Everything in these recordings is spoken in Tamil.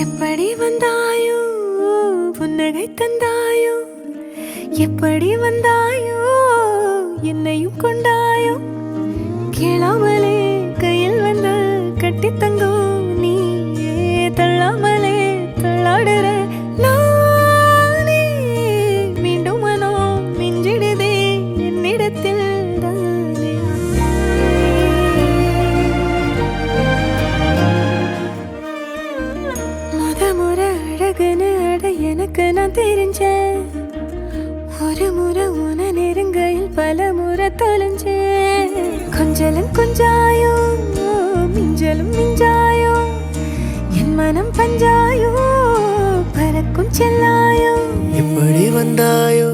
எப்படி வந்தாயோ புன்னகை தந்தாயோ, எப்படி வந்தாயோ என்னையும் கொண்டாயோ, கேளாமலே கையில் வந்து கட்டி தங்கோ நீயே, தள்ளாமலே தள்ளாடுற நானே, மீண்டும் மனோ மிஞ்சிடுதே என்னிடத்தில் தானே. முறை அழகுன்னு அட எனக்கு நான் தெரிஞ்சேன், ஒரு முறை உன நெருங்கையில் பல முறை தொலைஞ்சேன். கொஞ்சலும் கொஞ்சாயோ மிஞ்சலும் மிஞ்சாயோ, என் மனம் பஞ்சாயோ பறக்கும் செல்லாயோ. எப்படி வந்தாயோ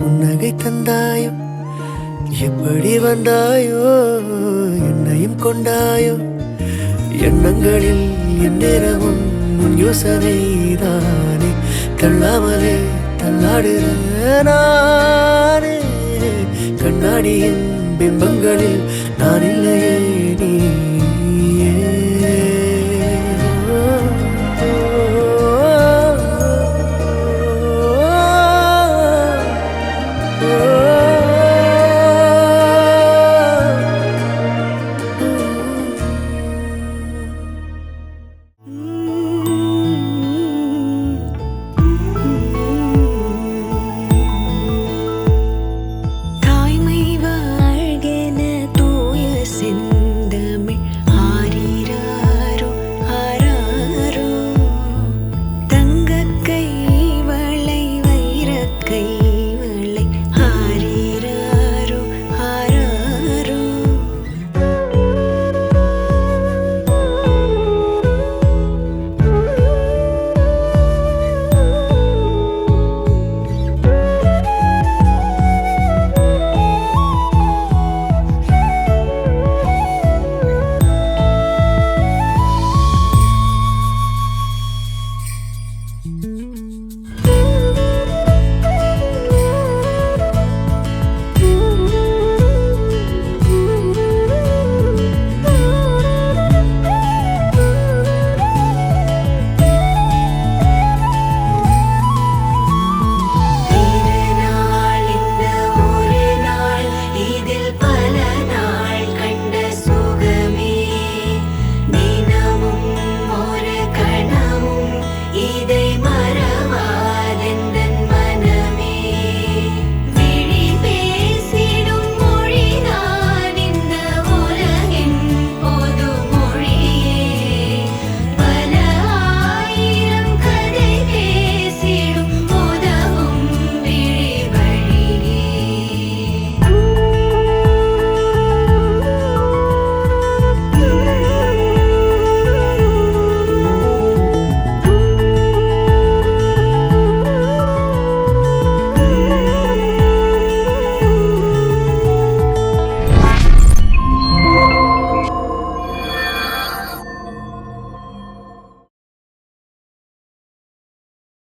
புன்னகை தந்தாயோ, எப்படி வந்தாயோ என்னையும் கொண்டாயோ, எண்ணங்களில் எந்நேரமும் யோசனைதானே, தள்ளாமலே தள்ளாடுற நானே, கண்ணாடியின் பிம்பங்களில் நான் இல்லையே நீ